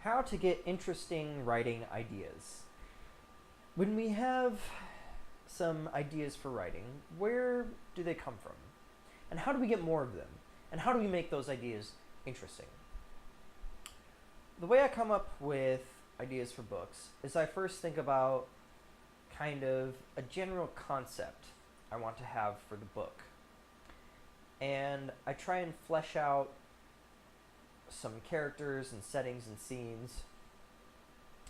how to get interesting writing ideas. When we have some ideas for writing, where do they come from? And how do we get more of them? And how do we make those ideas interesting? The way I come up with ideas for books is I first think about kind of a general concept I want to have for the book. And I try and flesh out some characters and settings and scenes.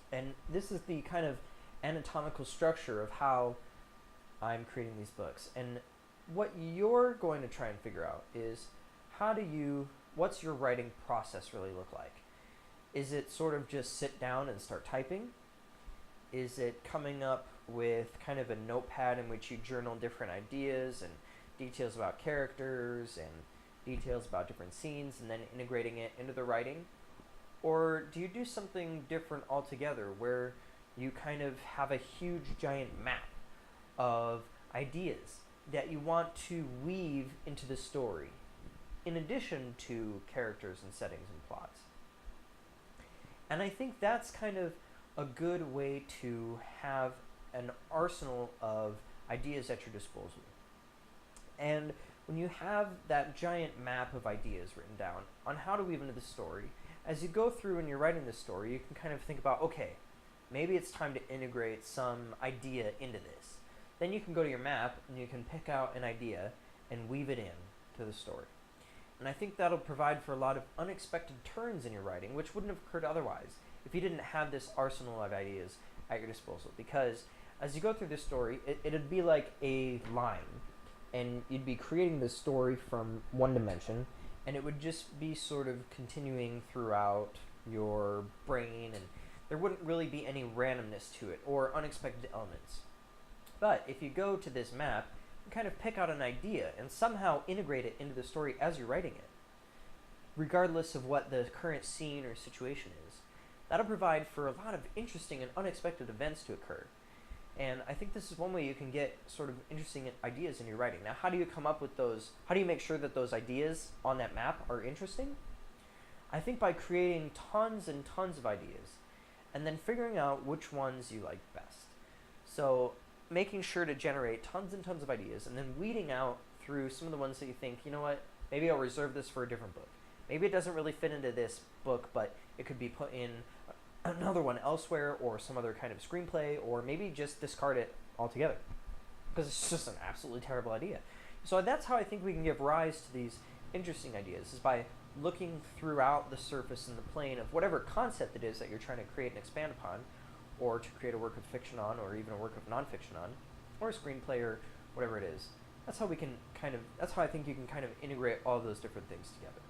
And this is the kind of anatomical structure of how I'm creating these books. And what you're going to try and figure out is what's your writing process really look like? Is it sort of just sit down and start typing? Is it coming up with kind of a notepad in which you journal different ideas and details about characters and details about different scenes and then integrating it into the writing? Or do you do something different altogether where you kind of have a huge giant map of ideas that you want to weave into the story in addition to characters and settings and plots? And I think that's kind of a good way to have an arsenal of ideas at your disposal. And when you have that giant map of ideas written down on how to weave into the story, as you go through and you're writing the story, you can kind of think about, okay, maybe it's time to integrate some idea into this. Then you can go to your map and you can pick out an idea and weave it in to the story. And I think that'll provide for a lot of unexpected turns in your writing, which wouldn't have occurred otherwise if you didn't have this arsenal of ideas at your disposal. Because as you go through this story, it'd be like a line, and you'd be creating this story from one dimension, and it would just be sort of continuing throughout your brain, and there wouldn't really be any randomness to it or unexpected elements. But if you go to this map, you kind of pick out an idea and somehow integrate it into the story as you're writing it, regardless of what the current scene or situation is. That'll provide for a lot of interesting and unexpected events to occur. And I think this is one way you can get sort of interesting ideas in your writing. Now, how do you come up with those? How do you make sure that those ideas on that map are interesting? I think by creating tons and tons of ideas and then figuring out which ones you like best. So making sure to generate tons and tons of ideas and then weeding out through some of the ones that you think, you know what, maybe I'll reserve this for a different book. Maybe it doesn't really fit into this book, but it could be put in another one elsewhere or some other kind of screenplay, or maybe just discard it altogether because it's just an absolutely terrible idea. So that's how I think we can give rise to these interesting ideas, is by looking throughout the surface and the plane of whatever concept it is that you're trying to create and expand upon, or to create a work of fiction on, or even a work of nonfiction on, or a screenplay, or whatever it is. That's how I think you can kind of integrate all those different things together.